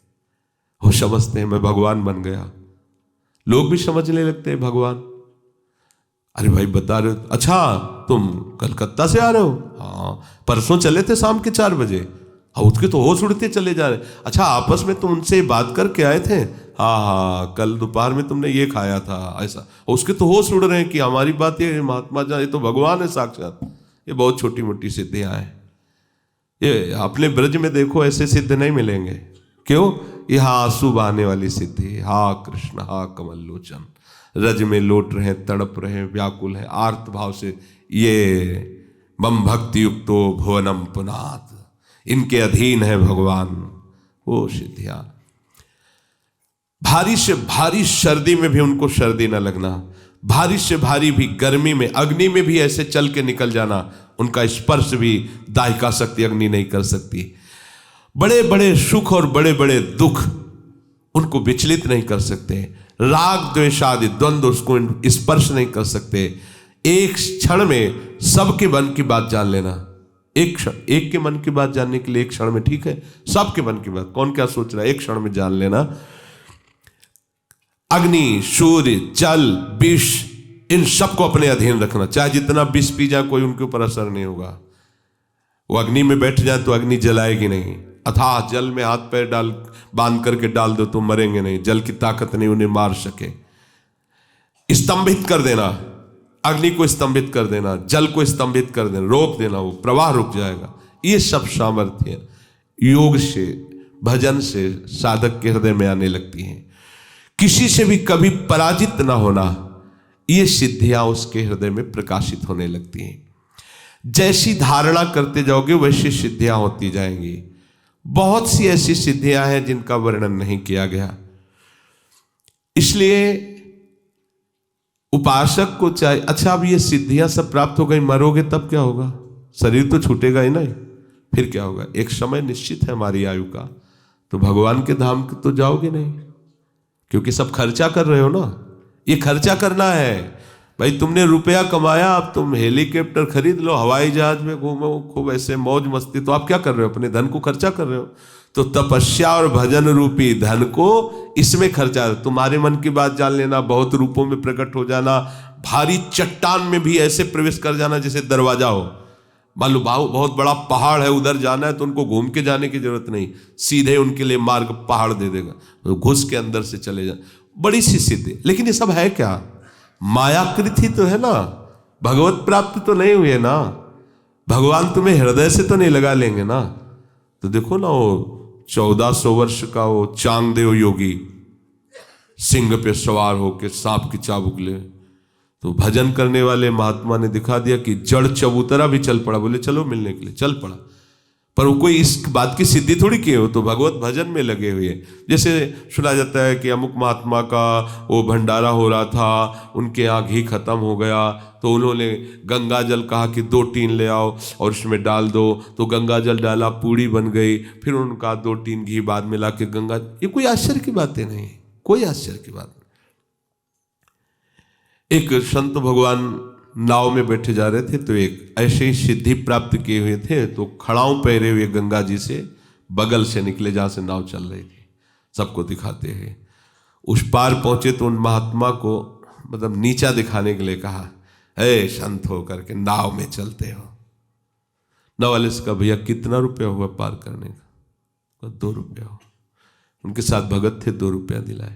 वो समझते हैं मैं भगवान बन गया। लोग भी समझने लगते हैं भगवान। अरे भाई बता रहे हो, अच्छा तुम कलकत्ता से आ रहे हो? हाँ, परसों चले थे शाम के 4 बजे। हाँ, उसके तो होश उड़ते चले जा रहे। अच्छा आपस में तुम उनसे बात करके आए थे? हाँ हाँ कल दोपहर में तुमने ये खाया था, ऐसा। उसके तो होश उड़ रहे हैं कि हमारी बात ये महात्मा जी, ये तो भगवान है साक्षात। ये बहुत छोटी मोटी सिद्धियां हैं। ये अपने ब्रज में देखो ऐसे सिद्ध नहीं मिलेंगे। क्यों? यह आंसू बहाने वाली सिद्धि। हा कृष्ण हा कमल लोचन, रज में लोट रहे, तड़प रहे, व्याकुल है आर्त भाव से। ये मम भक्ति युक्तो भुवनम पुनात, इनके अधीन है भगवान। वो सिद्धियां भारी से भारी सर्दी में भी उनको सर्दी न लगना, भारी से भारी भी गर्मी में, अग्नि में भी ऐसे चल के निकल जाना। उनका स्पर्श भी दाहिका शक्ति अग्नि नहीं कर सकती। बड़े बड़े सुख और बड़े बड़े दुख उनको विचलित नहीं कर सकते। राग द्वेष आदि द्वंद्व उसको स्पर्श नहीं कर सकते। एक क्षण में सबके मन की बात जान लेना। एक क्षण, एक के मन की बात जानने के लिए एक क्षण में ठीक है, सबके मन की बात कौन क्या सोच रहा है एक क्षण में जान लेना। अग्नि, सूर्य, जल, विष, इन सबको अपने अधीन रखना। चाहे जितना विष पी जाए कोई उनके ऊपर असर नहीं होगा। वो अग्नि में बैठ जाए तो अग्नि जलाएगी नहीं। अथाह जल में हाथ पैर डाल बांध करके डाल दो तो मरेंगे नहीं, जल की ताकत नहीं उन्हें मार सके। स्तंभित कर देना, अग्नि को स्तंभित कर देना, जल को स्तंभित कर देना, रोक देना, वो प्रवाह रुक जाएगा। ये सब सामर्थ्य योग से, भजन से साधक के हृदय में आने लगती हैं। किसी से भी कभी पराजित ना होना, ये सिद्धियां उसके हृदय में प्रकाशित होने लगती हैं। जैसी धारणा करते जाओगे वैसी सिद्धियां होती जाएंगी। बहुत सी ऐसी सिद्धियां हैं जिनका वर्णन नहीं किया गया। इसलिए उपासक को चाहिए, अच्छा अब ये सिद्धियां सब प्राप्त हो गई, मरोगे तब क्या होगा? शरीर तो छूटेगा ही नहीं, फिर क्या होगा? एक समय निश्चित है हमारी आयु का, तो भगवान के धाम तो जाओगे नहीं, क्योंकि सब खर्चा कर रहे हो ना। ये खर्चा करना है भाई। तुमने रुपया कमाया, अब तुम हेलीकॉप्टर खरीद लो, हवाई जहाज में घूमो, खूब ऐसे मौज मस्ती, तो आप क्या कर रहे हो? अपने धन को खर्चा कर रहे हो। तो तपस्या और भजन रूपी धन को इसमें खर्चा। तुम्हारे मन की बात जान लेना, बहुत रूपों में प्रकट हो जाना, भारी चट्टान में भी ऐसे प्रवेश कर जाना जैसे दरवाजा हो। मान लो बहुत बड़ा पहाड़ है, उधर जाना है तो उनको घूम के जाने की जरूरत नहीं, सीधे उनके लिए मार्ग पहाड़ दे देगा, तो घुस के अंदर से चले जाए। बड़ी सी सिद्धि। लेकिन ये सब है क्या? मायाकृत ही तो है ना, भगवत प्राप्ति तो नहीं हुई है ना। भगवान तुम्हें हृदय से तो नहीं लगा लेंगे ना। तो देखो ना, वो 1400 वर्ष का वो चांगदेव योगी सिंह पे सवार होके सांप की चाबुक ले, तो भजन करने वाले महात्मा ने दिखा दिया कि जड़ चबूतरा भी चल पड़ा। बोले चलो मिलने के लिए, चल पड़ा। पर वो कोई इस बात की सिद्धि थोड़ी किए हो, तो भगवत भजन में लगे हुए। जैसे सुना जाता है कि अमुक महात्मा का वो भंडारा हो रहा था, उनके यहाँ घी खत्म हो गया, तो उन्होंने गंगा जल कहा कि 2 टीन ले आओ और उसमें डाल दो, तो गंगा जल डाला, पूड़ी बन गई। फिर उनका 2 टीन घी बाद में ला के गंगा। ये कोई आश्चर्य की बातें नहीं, कोई आश्चर्य की बात नहीं। एक संत भगवान नाव में बैठे जा रहे थे, तो एक ऐसे ही सिद्धि प्राप्त किए हुए थे, तो खड़ाऊ पहरे हुए गंगा जी से बगल से निकले जहां से नाव चल रही थी, सबको दिखाते हुए। उस पार पहुंचे तो उन महात्मा को मतलब नीचा दिखाने के लिए कहा, हे संत हो करके नाव में चलते हो। नाव वाले से कहा, भैया कितना रुपया हुआ पार करने का? 2 रुपया हो। उनके साथ भगत थे, 2 रुपया दिलाए।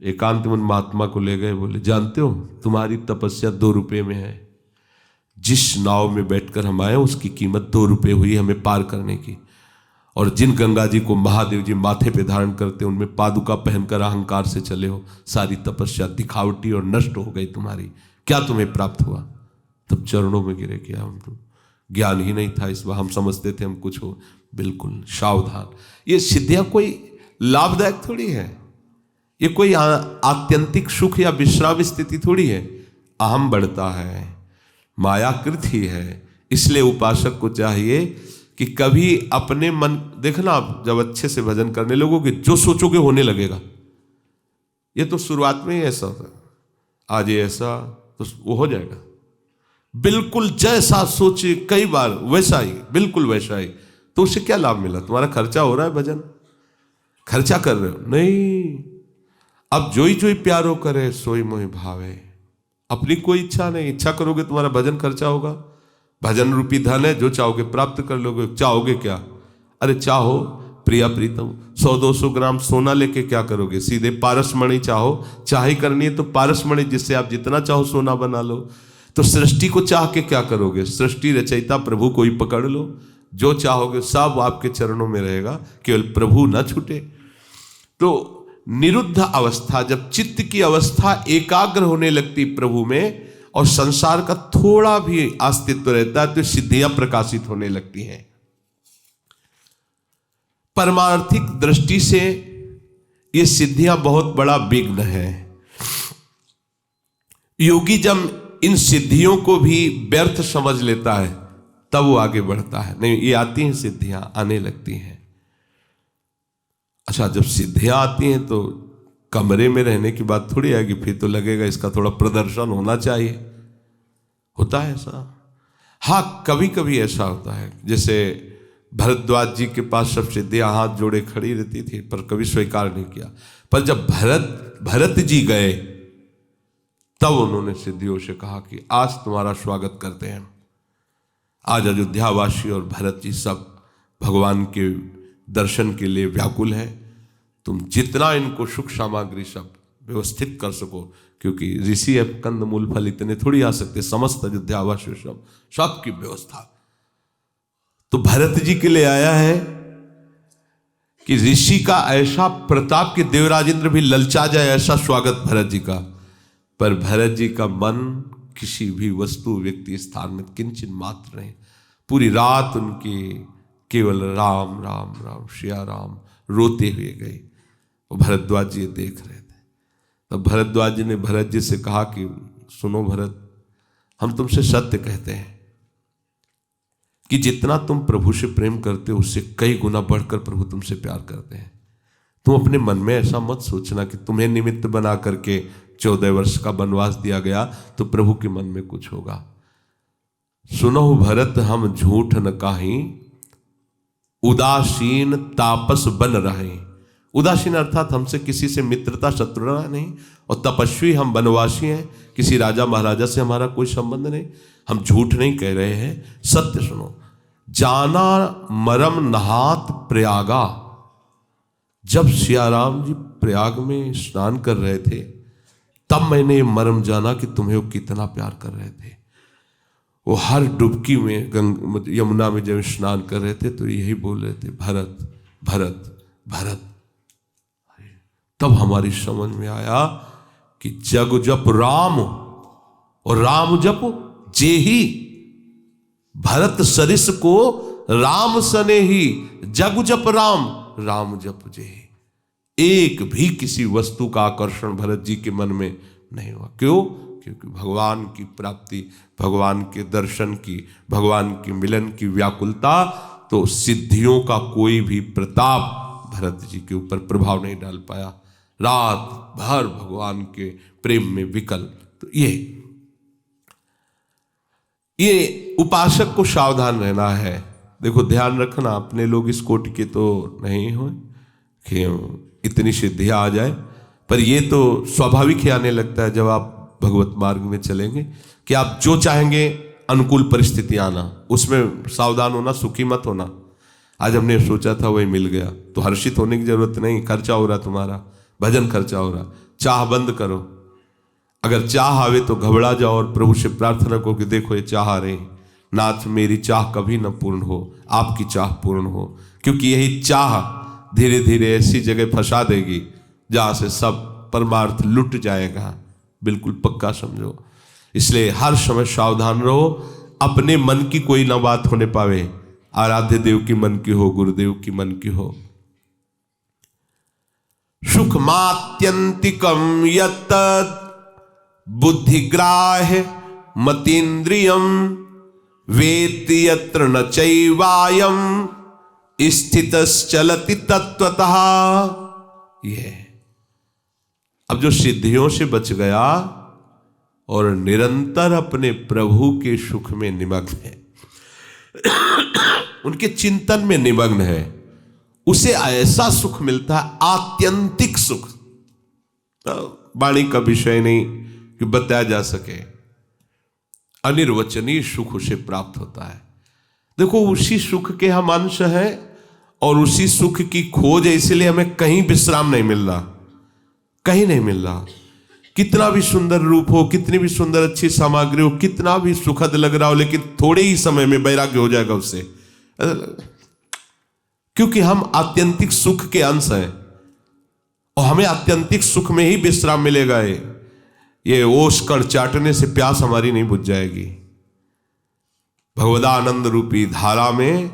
एकांत में महात्मा को ले गए, बोले जानते हो तुम्हारी तपस्या 2 रुपये में है। जिस नाव में बैठकर हम आए उसकी कीमत 2 रुपये हुई हमें पार करने की। और जिन गंगा जी को महादेव जी माथे पे धारण करते उनमें पादुका पहनकर अहंकार से चले हो, सारी तपस्या दिखावटी और नष्ट हो गई तुम्हारी। क्या तुम्हें प्राप्त हुआ? तब चरणों में गिरे, क्या हम तो ज्ञान ही नहीं था इस बार, हम समझते थे हम कुछ हो। बिल्कुल सावधान। ये सिद्धियां कोई लाभदायक थोड़ी है, ये कोई आत्यंतिक सुख या विश्राम स्थिति थोड़ी है। अहम बढ़ता है, मायाकृत ही है। इसलिए उपासक को चाहिए कि कभी अपने मन, देखना आप जब अच्छे से भजन करने लगोगे जो सोचोगे होने लगेगा। ये तो शुरुआत में ही ऐसा होता है, आज ये ऐसा तो वो हो जाएगा। बिल्कुल जैसा सोचे कई बार वैसा ही, बिल्कुल वैसा ही। तो उससे क्या लाभ मिला? तुम्हारा खर्चा हो रहा है, भजन खर्चा कर रहे हो नहीं। अब जोई जोई प्यारो करे सोई मोहि भावे। अपनी कोई इच्छा नहीं, इच्छा करोगे तुम्हारा भजन खर्चा होगा। भजन रूपी धन है, जो चाहोगे प्राप्त कर लोगे। चाहोगे क्या? अरे चाहो प्रिया प्रीतम 100-200 ग्राम सोना लेके क्या करोगे? सीधे पारसमणि चाहो, चाहे करनी है तो पारसमणि, जिससे आप जितना चाहो सोना बना लो। तो सृष्टि को चाह के क्या करोगे? सृष्टि रचयिता प्रभु को ही पकड़ लो, जो चाहोगे सब आपके चरणों में रहेगा, केवल प्रभु न छूटे। तो निरुद्ध अवस्था, जब चित्त की अवस्था एकाग्र होने लगती प्रभु में और संसार का थोड़ा भी अस्तित्व रहता है, तो सिद्धियां प्रकाशित होने लगती हैं। परमार्थिक दृष्टि से ये सिद्धियां बहुत बड़ा विघ्न है। योगी जब इन सिद्धियों को भी व्यर्थ समझ लेता है तब वो आगे बढ़ता है। नहीं, ये आती हैं सिद्धियां, आने लगती हैं। अच्छा, जब सिद्धियां आती हैं तो कमरे में रहने की बात थोड़ी आएगी, फिर तो लगेगा इसका थोड़ा प्रदर्शन होना चाहिए। होता है ऐसा? हाँ, कभी कभी ऐसा होता है। जैसे भरद्वाज जी के पास सब सिद्धियां हाथ जोड़े खड़ी रहती थी, पर कभी स्वीकार नहीं किया। पर जब भरत जी गए तब उन्होंने सिद्धियों से कहा कि आज तुम्हारा स्वागत करते हैं। आज अयोध्यावासी और भरत जी सब भगवान के दर्शन के लिए व्याकुल है। तुम जितना इनको सुख सामग्री सब व्यवस्थित कर सको, क्योंकि ऋषि अब कंदमूल फल इतने थोड़ी आ सकते, समस्त अयोध्यावासी सबकी व्यवस्था तो भरत जी के लिए आया है कि ऋषि का ऐसा प्रताप कि देवराज इंद्र भी ललचा जाए, ऐसा स्वागत भरत जी का। पर भरत जी का मन किसी भी वस्तु व्यक्ति स्थान में किंचन मात्र नहीं। पूरी रात उनकी केवल राम राम राम श्रिया राम रोते हुए गए। वो भरद्वाज जी देख रहे थे। तब भरद्वाज जी ने भरत जी से कहा कि सुनो भरत, हम तुमसे सत्य कहते हैं कि जितना तुम प्रभु से प्रेम करते हो उससे कई गुना बढ़कर प्रभु तुमसे प्यार करते हैं। तुम अपने मन में ऐसा मत सोचना कि तुम्हें निमित्त बना करके 14 वर्ष का वनवास दिया गया तो प्रभु के मन में कुछ होगा। सुनो भरत, हम झूठ न काहीं, उदासीन तापस बन रहे। उदासीन अर्थात हमसे किसी से मित्रता शत्रुता नहीं, और तपस्वी हम वनवासी हैं, किसी राजा महाराजा से हमारा कोई संबंध नहीं। हम झूठ नहीं कह रहे हैं, सत्य सुनो। जाना मरम नहात प्रयागा। जब सियाराम जी प्रयाग में स्नान कर रहे थे तब मैंने मरम जाना कि तुम्हें वो कितना प्यार कर रहे थे। वो हर डुबकी में यमुना में जब स्नान कर रहे थे तो यही बोल रहे थे, भरत भरत भरत। तब हमारी समझ में आया कि जग जप राम और राम जप जेही। भरत सरिस को राम सने ही, जग जप राम राम जप जेही। एक भी किसी वस्तु का आकर्षण भरत जी के मन में नहीं हुआ। क्यों? क्योंकि भगवान की प्राप्ति, भगवान के दर्शन की, भगवान के मिलन की व्याकुलता, तो सिद्धियों का कोई भी प्रताप भरत जी के ऊपर प्रभाव नहीं डाल पाया। रात भर भगवान के प्रेम में विकल। तो ये उपासक को सावधान रहना है। देखो, ध्यान रखना, अपने लोग इस कोटि के तो नहीं हो कि इतनी सिद्धियां आ जाए, पर ये तो स्वाभाविक ही आने लगता है जब आप भगवत मार्ग में चलेंगे कि आप जो चाहेंगे अनुकूल परिस्थिति आना, उसमें सावधान होना, सुखी मत होना। आज हमने सोचा था वही मिल गया, तो हर्षित होने की जरूरत नहीं। खर्चा हो रहा तुम्हारा, भजन खर्चा हो रहा, चाह बंद करो। अगर चाह आवे तो घबरा जाओ और प्रभु से प्रार्थना करो कि देखो ये चाह आ रही, नाथ मेरी चाह कभी न पूर्ण हो, आपकी चाह पूर्ण हो। क्योंकि यही चाह धीरे धीरे ऐसी जगह फंसा देगी जहां से सब परमार्थ लुट जाएगा। बिल्कुल पक्का समझो। इसलिए हर समय सावधान रहो, अपने मन की कोई ना बात होने पावे, आराध्य देव की मन की हो, गुरुदेव की मन की हो। सुखमात्यंतिकम यत् बुद्धिग्राह्य मतीन्द्रियम वेत्ति यत्र न चैवायम स्थितश्चलति तत्वतः। ये अब जो सिद्धियों से बच गया और निरंतर अपने प्रभु के सुख में निमग्न है, उनके चिंतन में निमग्न है, उसे ऐसा सुख मिलता है, आत्यंतिक सुख। तो वाणी का विषय नहीं कि बताया जा सके, अनिर्वचनीय सुख उसे प्राप्त होता है। देखो, उसी सुख के हम अंश हैं और उसी सुख की खोज है, इसलिए हमें कहीं विश्राम नहीं मिल रहा, कहीं नहीं मिल रहा। कितना भी सुंदर रूप हो, कितनी भी सुंदर अच्छी सामग्री हो, कितना भी सुखद लग रहा हो, लेकिन थोड़े ही समय में वैराग्य हो जाएगा उससे, क्योंकि हम आत्यंतिक सुख के अंश हैं और हमें आत्यंतिक सुख में ही विश्राम मिलेगा। ये ओष कण चाटने से प्यास हमारी नहीं बुझ जाएगी। भगवदानंद रूपी धारा में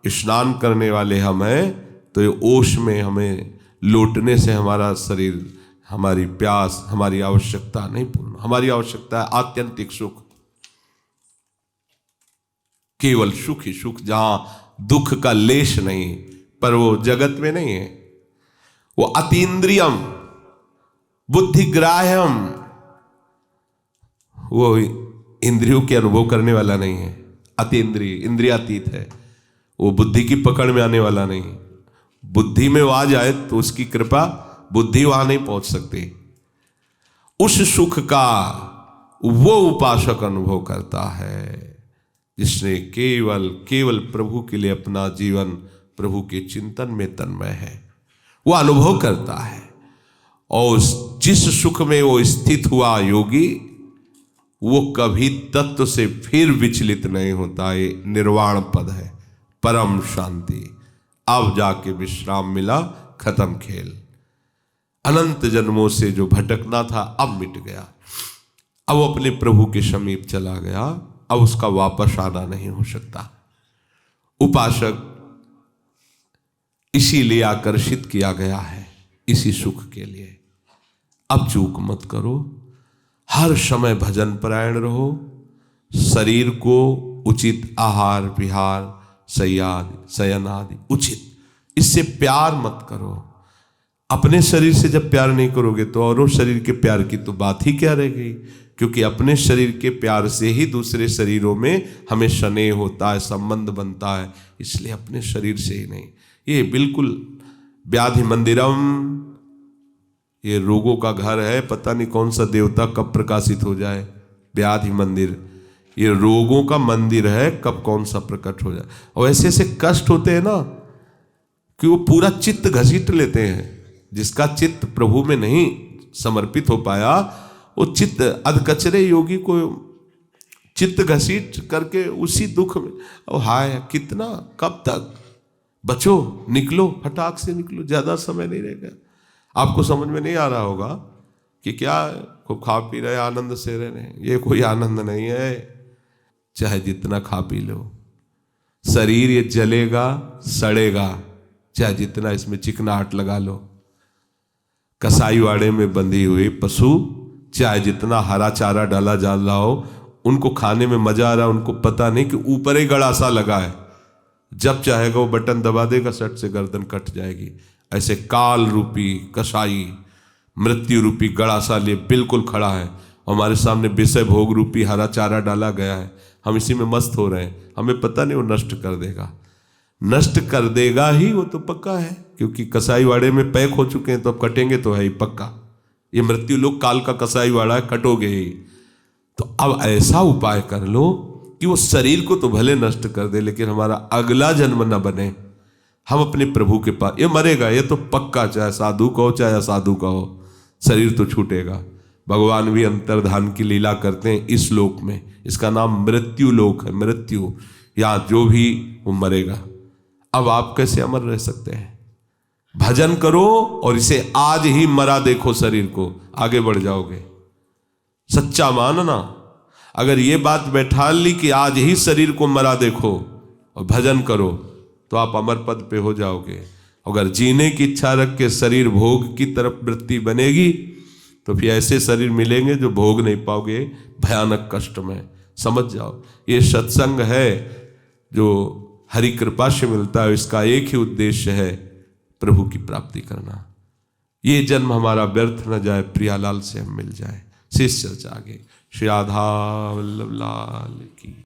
स्नान करने वाले हम हैं, तो ये ओष में हमें लौटने से हमारा शरीर, हमारी प्यास, हमारी आवश्यकता नहीं पूर्ण। हमारी आवश्यकता है आत्यंतिक सुख, केवल सुख ही सुख, जहां दुख का लेश नहीं। पर वो जगत में नहीं है, वो अतीन्द्रियम बुद्धिग्राह्यम, वो इंद्रियों के अनुभव करने वाला नहीं है। अतीन्द्रिय, इंद्रियातीत है, वो बुद्धि की पकड़ में आने वाला नहीं। बुद्धि में वो आ जाए तो उसकी कृपा, बुद्धि वहां नहीं पहुंच सकती। उस सुख का वो उपासक अनुभव करता है जिसने केवल केवल प्रभु के लिए अपना जीवन प्रभु के चिंतन में तन्मय है, वो अनुभव करता है। और जिस सुख में वो स्थित हुआ योगी, वो कभी तत्व से फिर विचलित नहीं होता। ये निर्वाण पद है, परम शांति। अब जाके विश्राम मिला, खत्म खेल। अनंत जन्मों से जो भटकना था अब मिट गया, अब वो अपने प्रभु के समीप चला गया, अब उसका वापस आना नहीं हो सकता। उपासक इसीलिए आकर्षित किया गया है, इसी सुख के लिए। अब चूक मत करो, हर समय भजन परायण रहो, शरीर को उचित आहार विहार, शयन आदि उचित, इससे प्यार मत करो। अपने शरीर से जब प्यार नहीं करोगे तो औरों शरीर के प्यार की तो बात ही क्या रह गई, क्योंकि अपने शरीर के प्यार से ही दूसरे शरीरों में हमें स्नेह होता है, संबंध बनता है। इसलिए अपने शरीर से ही नहीं। ये बिल्कुल व्याधि मंदिरम, ये रोगों का घर है, पता नहीं कौन सा देवता कब प्रकाशित हो जाए। व्याधि मंदिर ये रोगों का मंदिर है, कब कौन सा प्रकट हो जाए। और ऐसे ऐसे कष्ट होते हैं ना कि वो पूरा चित्त घसीट लेते हैं। जिसका चित्त प्रभु में नहीं समर्पित हो पाया, वो चित्त अधकचरे योगी को चित्त घसीट करके उसी दुख में, और हाय कितना, कब तक। बचो, निकलो, फटाक से निकलो, ज्यादा समय नहीं रहेगा। आपको समझ में नहीं आ रहा होगा कि क्या खूब खा पी रहे, आनंद से रह रहे, ये कोई आनंद नहीं है। चाहे जितना खा पी लो, शरीर ये जलेगा सड़ेगा, चाहे जितना इसमें चिकनाहट लगा लो। कसाई वाड़े में बंधी हुई पशु, चाहे जितना हरा चारा डाला जा रहा हो, उनको खाने में मजा आ रहा है, उनको पता नहीं कि ऊपर ही गड़ासा लगा है। जब चाहेगा वो बटन दबा देगा, सट से गर्दन कट जाएगी। ऐसे काल रूपी कसाई मृत्यु रूपी गड़ासा लिए बिल्कुल खड़ा है। हमारे सामने विषय भोग रूपी हरा चारा डाला गया है, हम इसी में मस्त हो रहे हैं। हमें पता नहीं वो नष्ट कर देगा, नष्ट कर देगा ही, वो तो पक्का है, क्योंकि कसाई वाड़े में पैक हो चुके हैं, तो अब कटेंगे तो है ही पक्का। ये मृत्यु लोग काल का कसाई वाड़ा है, कटोगे ही। तो अब ऐसा उपाय कर लो कि वो शरीर को तो भले नष्ट कर दे, लेकिन हमारा अगला जन्म न बने। हम अपने प्रभु के पास, ये मरेगा ये तो पक्का, चाहे साधु का हो चाहे असाधु का हो, शरीर तो छूटेगा। भगवान भी अंतर्धान की लीला करते हैं इस लोक में, इसका नाम मृत्यु लोक है। मृत्यु, यहाँ जो भी वो मरेगा। अब आप कैसे अमर रह सकते हैं? भजन करो और इसे आज ही मरा देखो, शरीर को, आगे बढ़ जाओगे। सच्चा मानना, अगर ये बात बैठा ली कि आज ही शरीर को मरा देखो और भजन करो, तो आप अमर पद पे हो जाओगे। अगर जीने की इच्छा रख के शरीर भोग की तरफ वृत्ति बनेगी, तो फिर ऐसे शरीर मिलेंगे जो भोग नहीं पाओगे, भयानक कष्ट में। समझ जाओ, ये सत्संग है जो हरि कृपा से मिलता है, इसका एक ही उद्देश्य है, प्रभु की प्राप्ति करना। ये जन्म हमारा व्यर्थ न जाए, प्रियालाल से हम मिल जाए। शेष चर्चा आगे। श्री राधा वल्लभ लाल की।